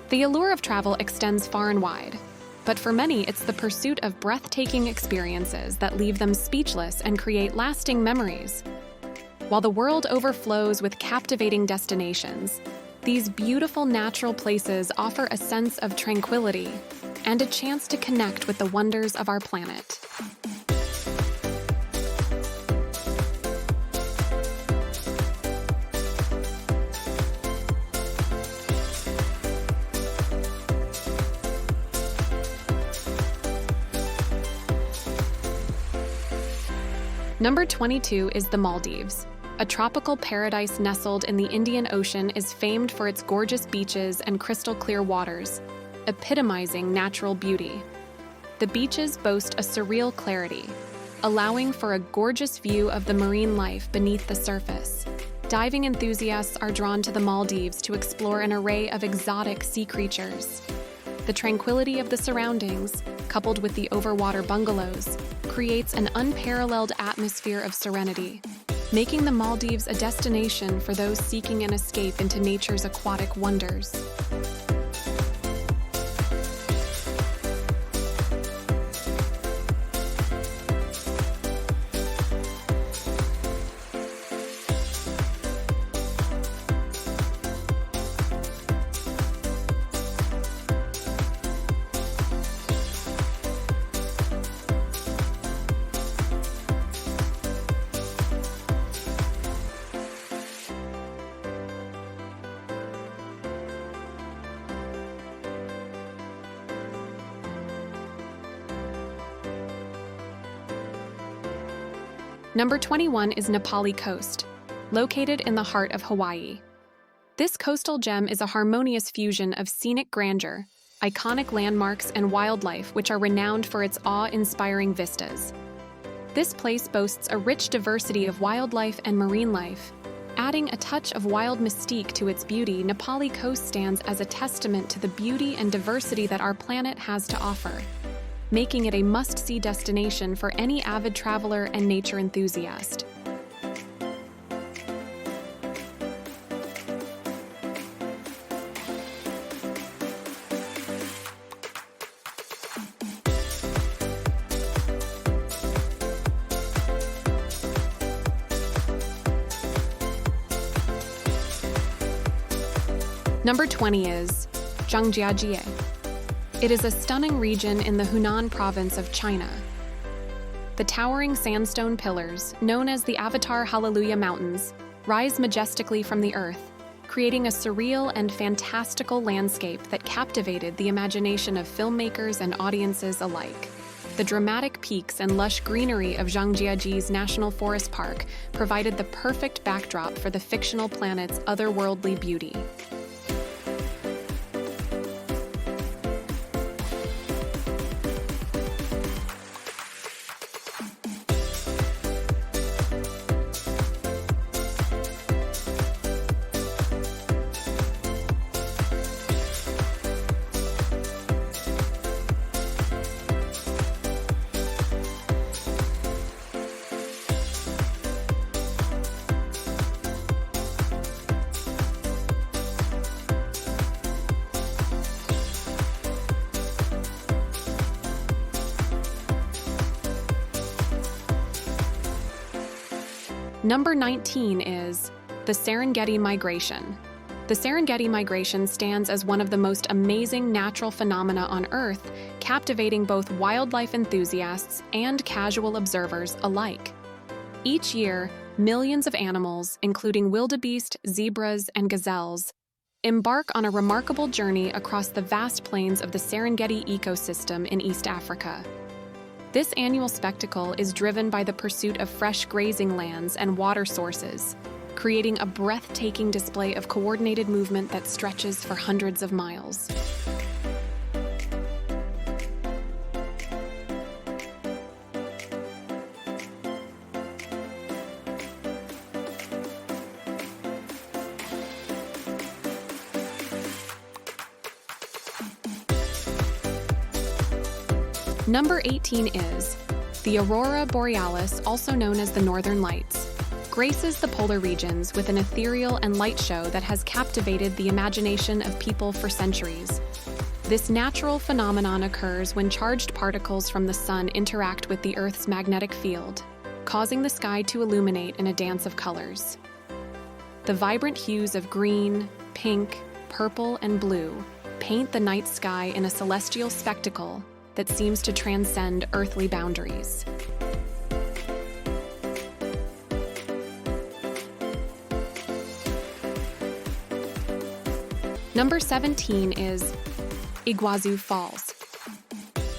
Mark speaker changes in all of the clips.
Speaker 1: The allure of travel extends far and wide, but for many it's the pursuit of breathtaking experiences that leave them speechless and create lasting memories. While the world overflows with captivating destinations, these beautiful natural places offer a sense of tranquility and a chance to connect with the wonders of our planet. Number 22 is the Maldives. A tropical paradise nestled in the Indian Ocean is famed for its gorgeous beaches and crystal-clear waters, epitomizing natural beauty. The beaches boast a surreal clarity, allowing for a gorgeous view of the marine life beneath the surface. Diving enthusiasts are drawn to the Maldives to explore an array of exotic sea creatures. The tranquility of the surroundings, coupled with the overwater bungalows, creates an unparalleled atmosphere of serenity, making the Maldives a destination for those seeking an escape into nature's aquatic wonders. Number 21 is Nepali Coast, located in the heart of Hawaii. This coastal gem is a harmonious fusion of scenic grandeur, iconic landmarks, and wildlife which are renowned for its awe-inspiring vistas. This place boasts a rich diversity of wildlife and marine life. Adding a touch of wild mystique to its beauty, Nepali Coast stands as a testament to the beauty and diversity that our planet has to offer, making it a must-see destination for any avid traveler and nature enthusiast. Number 20 is Zhangjiajie. It is a stunning region in the Hunan province of China. The towering sandstone pillars, known as the Avatar Hallelujah Mountains, rise majestically from the earth, creating a surreal and fantastical landscape that captivated the imagination of filmmakers and audiences alike. The dramatic peaks and lush greenery of Zhangjiajie's National Forest Park provided the perfect backdrop for the fictional planet's otherworldly beauty. Number 19 is the Serengeti Migration. The Serengeti Migration stands as one of the most amazing natural phenomena on Earth, captivating both wildlife enthusiasts and casual observers alike. Each year, millions of animals, including wildebeest, zebras, and gazelles, embark on a remarkable journey across the vast plains of the Serengeti ecosystem in East Africa. This annual spectacle is driven by the pursuit of fresh grazing lands and water sources, creating a breathtaking display of coordinated movement that stretches for hundreds of miles. Number 18 is the Aurora Borealis, also known as the Northern Lights. graces the polar regions with an ethereal and light show that has captivated the imagination of people for centuries. This natural phenomenon occurs when charged particles from the sun interact with the Earth's magnetic field, causing the sky to illuminate in a dance of colors. The vibrant hues of green, pink, purple, and blue paint the night sky in a celestial spectacle that seems to transcend earthly boundaries. Number 17 is Iguazu Falls.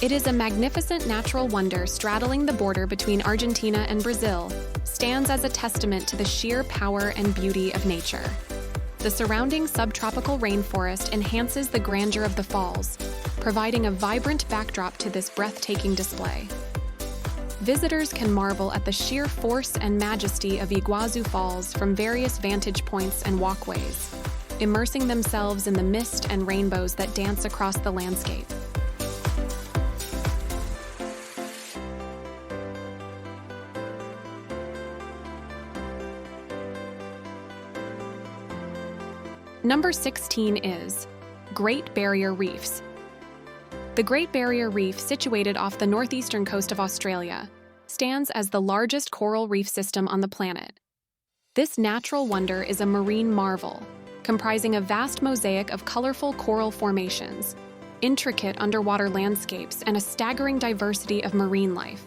Speaker 1: It is a magnificent natural wonder straddling the border between Argentina and Brazil, stands as a testament to the sheer power and beauty of nature. The surrounding subtropical rainforest enhances the grandeur of the falls, providing a vibrant backdrop to this breathtaking display. Visitors can marvel at the sheer force and majesty of Iguazu Falls from various vantage points and walkways, immersing themselves in the mist and rainbows that dance across the landscape. Number 16 is Great Barrier Reefs. The Great Barrier Reef, situated off the northeastern coast of Australia, stands as the largest coral reef system on the planet. This natural wonder is a marine marvel, comprising a vast mosaic of colorful coral formations, intricate underwater landscapes, and a staggering diversity of marine life.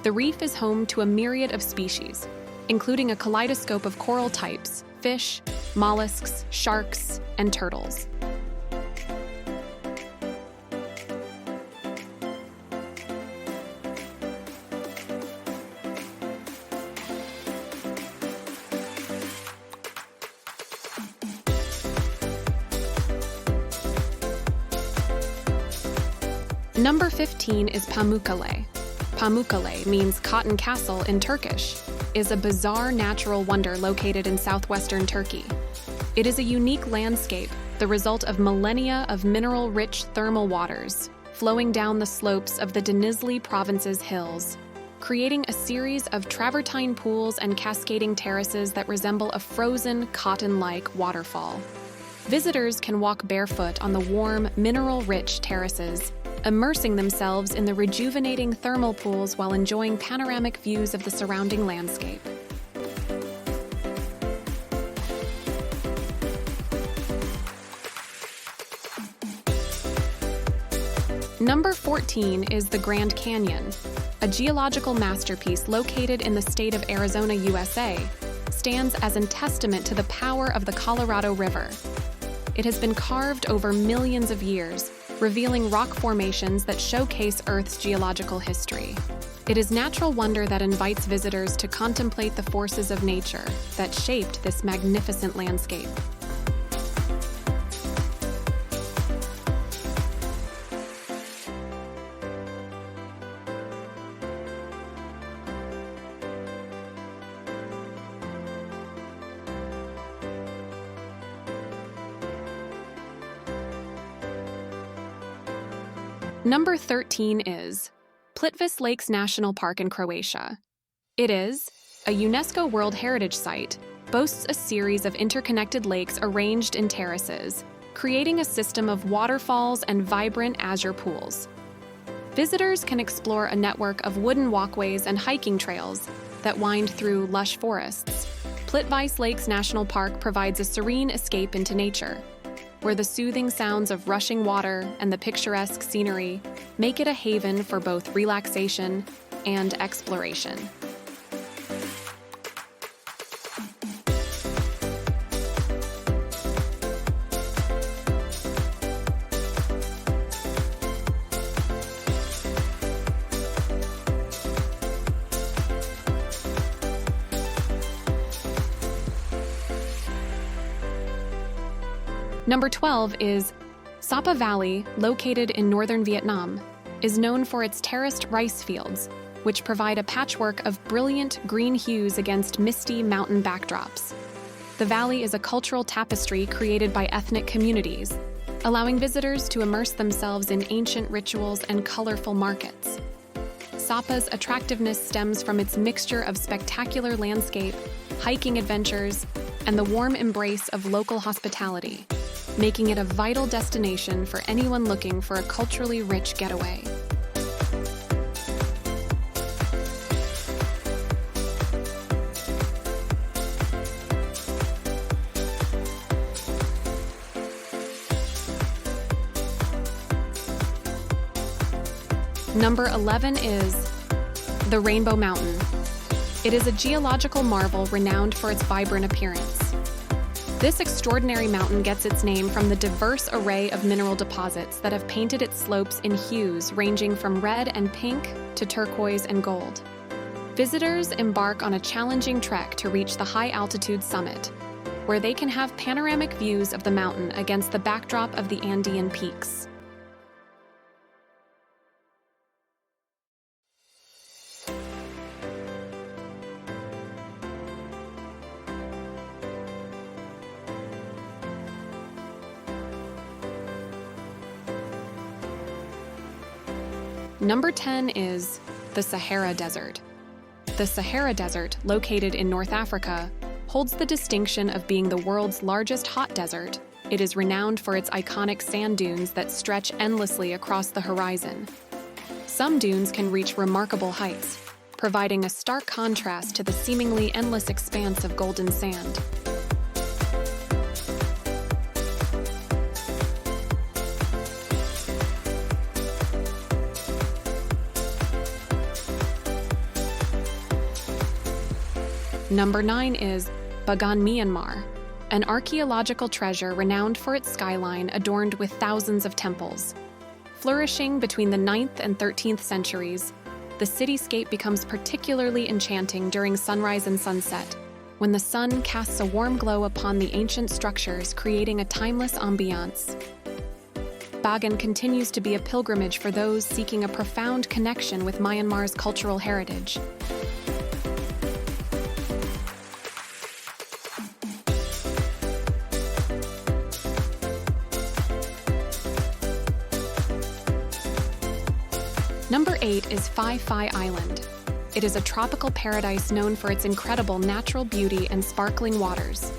Speaker 1: The reef is home to a myriad of species, including a kaleidoscope of coral types, fish, mollusks, sharks, and turtles. Number 15 is Pamukkale. Pamukkale means cotton castle in Turkish, is a bizarre natural wonder located in southwestern Turkey. It is a unique landscape, the result of millennia of mineral-rich thermal waters flowing down the slopes of the Denizli province's hills, creating a series of travertine pools and cascading terraces that resemble a frozen, cotton-like waterfall. Visitors can walk barefoot on the warm, mineral-rich terraces, immersing themselves in the rejuvenating thermal pools while enjoying panoramic views of the surrounding landscape. Number 14 is the Grand Canyon, a geological masterpiece located in the state of Arizona, USA, stands as a testament to the power of the Colorado River. It has been carved over millions of years, revealing rock formations that showcase Earth's geological history. It is natural wonder that invites visitors to contemplate the forces of nature that shaped this magnificent landscape. Number 13 is Plitvice Lakes National Park in Croatia. It is a UNESCO World Heritage Site, boasts a series of interconnected lakes arranged in terraces, creating a system of waterfalls and vibrant azure pools. Visitors can explore a network of wooden walkways and hiking trails that wind through lush forests. Plitvice Lakes National Park provides a serene escape into nature, where the soothing sounds of rushing water and the picturesque scenery make it a haven for both relaxation and exploration. Number 12 is Sapa Valley, located in northern Vietnam, is known for its terraced rice fields, which provide a patchwork of brilliant green hues against misty mountain backdrops. The valley is a cultural tapestry created by ethnic communities, allowing visitors to immerse themselves in ancient rituals and colorful markets. Sapa's attractiveness stems from its mixture of spectacular landscape, hiking adventures, and the warm embrace of local hospitality, making it a vital destination for anyone looking for a culturally rich getaway. Number 11 is the Rainbow Mountain. It is a geological marvel renowned for its vibrant appearance. This extraordinary mountain gets its name from the diverse array of mineral deposits that have painted its slopes in hues ranging from red and pink to turquoise and gold. Visitors embark on a challenging trek to reach the high-altitude summit, where they can have panoramic views of the mountain against the backdrop of the Andean peaks. Number 10 is the Sahara Desert. The Sahara Desert, located in North Africa, holds the distinction of being the world's largest hot desert. It is renowned for its iconic sand dunes that stretch endlessly across the horizon. Some dunes can reach remarkable heights, providing a stark contrast to the seemingly endless expanse of golden sand. Number 9 is Bagan, Myanmar, an archaeological treasure renowned for its skyline adorned with thousands of temples. Flourishing between the 9th and 13th centuries, the cityscape becomes particularly enchanting during sunrise and sunset, when the sun casts a warm glow upon the ancient structures, creating a timeless ambiance. Bagan continues to be a pilgrimage for those seeking a profound connection with Myanmar's cultural heritage. Number 8 is Phi Phi Island. It is a tropical paradise known for its incredible natural beauty and sparkling waters.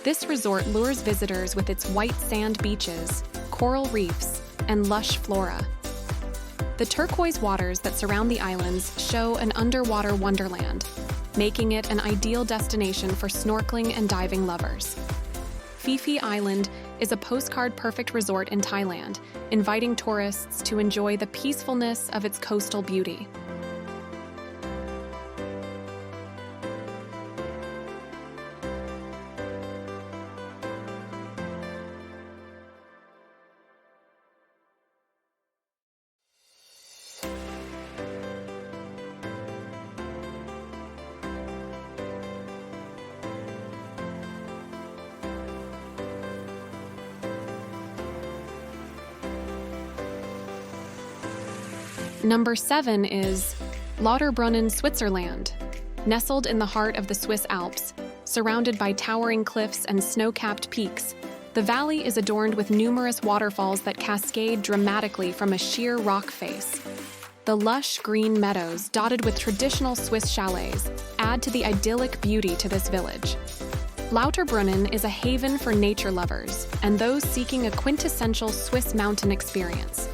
Speaker 1: This resort lures visitors with its white sand beaches, coral reefs, and lush flora. The turquoise waters that surround the islands show an underwater wonderland, making it an ideal destination for snorkeling and diving lovers. Phi Phi Island is a postcard-perfect resort in Thailand, inviting tourists to enjoy the peacefulness of its coastal beauty. Number 7 is Lauterbrunnen, Switzerland. Nestled in the heart of the Swiss Alps, surrounded by towering cliffs and snow-capped peaks, the valley is adorned with numerous waterfalls that cascade dramatically from a sheer rock face. The lush green meadows, dotted with traditional Swiss chalets, add to the idyllic beauty to this village. Lauterbrunnen is a haven for nature lovers and those seeking a quintessential Swiss mountain experience.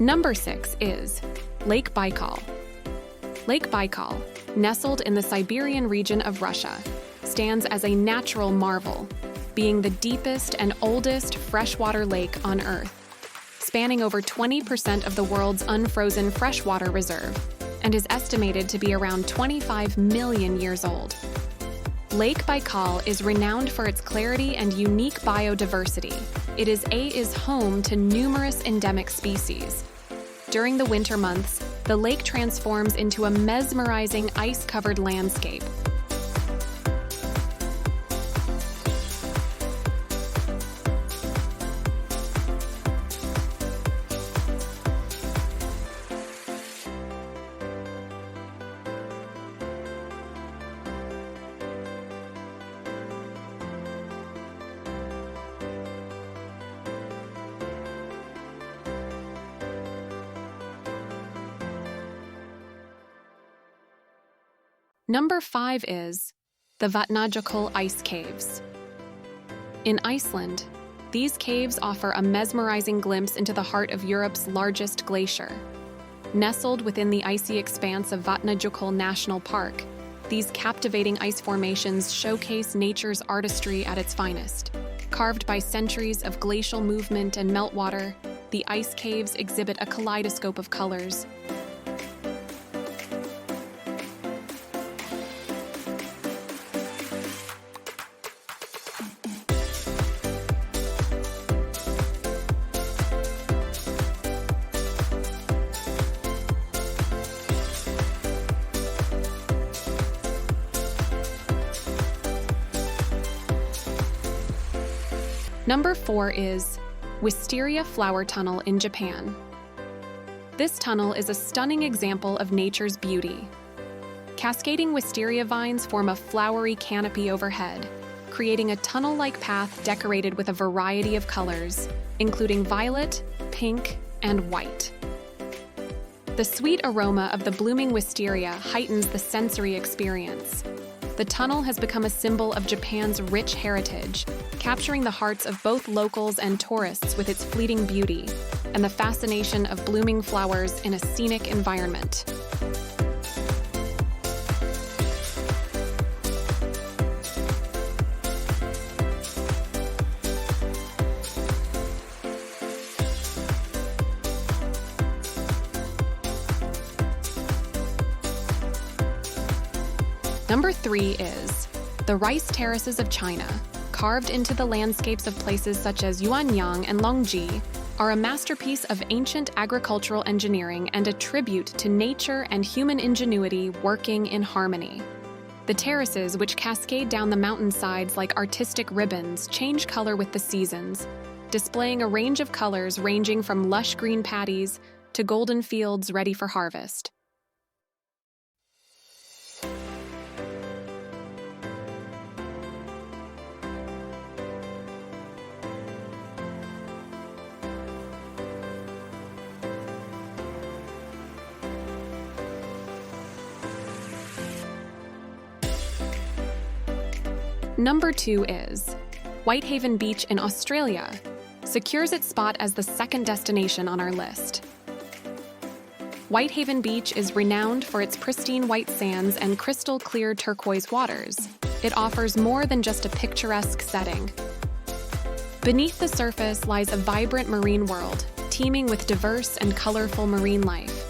Speaker 1: Number 6 is Lake Baikal. Lake Baikal, nestled in the Siberian region of Russia, stands as a natural marvel, being the deepest and oldest freshwater lake on Earth, spanning over 20% of the world's unfrozen freshwater reserve, and is estimated to be around 25 million years old. Lake Baikal is renowned for its clarity and unique biodiversity. It is home to numerous endemic species. During the winter months, the lake transforms into a mesmerizing ice-covered landscape. Number 5 is the Vatnajökull Ice Caves. In Iceland, these caves offer a mesmerizing glimpse into the heart of Europe's largest glacier. Nestled within the icy expanse of Vatnajökull National Park, these captivating ice formations showcase nature's artistry at its finest. Carved by centuries of glacial movement and meltwater, the ice caves exhibit a kaleidoscope of colors. Number 4 is Wisteria Flower Tunnel in Japan. This tunnel is a stunning example of nature's beauty. Cascading wisteria vines form a flowery canopy overhead, creating a tunnel-like path decorated with a variety of colors, including violet, pink, and white. The sweet aroma of the blooming wisteria heightens the sensory experience. The tunnel has become a symbol of Japan's rich heritage, capturing the hearts of both locals and tourists with its fleeting beauty and the fascination of blooming flowers in a scenic environment. Number 3 is the rice terraces of China. Carved into the landscapes of places such as Yuanyang and Longji, are a masterpiece of ancient agricultural engineering and a tribute to nature and human ingenuity working in harmony. The terraces, which cascade down the mountainsides like artistic ribbons, change color with the seasons, displaying a range of colors ranging from lush green paddies to golden fields ready for harvest. Number 2 is Whitehaven Beach in Australia, secures its spot as the second destination on our list. Whitehaven Beach is renowned for its pristine white sands and crystal clear turquoise waters. It offers more than just a picturesque setting. Beneath the surface lies a vibrant marine world, teeming with diverse and colorful marine life.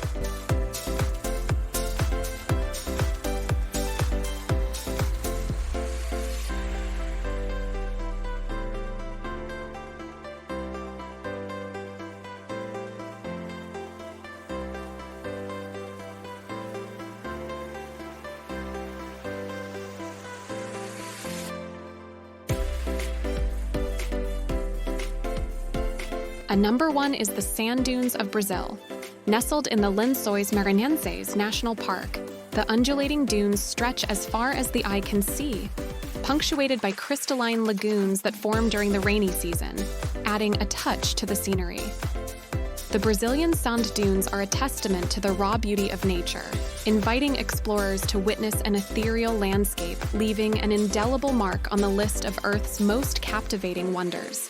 Speaker 1: A number 1 is the sand dunes of Brazil. Nestled in the Lençóis Maranhenses National Park, the undulating dunes stretch as far as the eye can see, punctuated by crystalline lagoons that form during the rainy season, adding a touch to the scenery. The Brazilian sand dunes are a testament to the raw beauty of nature, inviting explorers to witness an ethereal landscape, leaving an indelible mark on the list of Earth's most captivating wonders.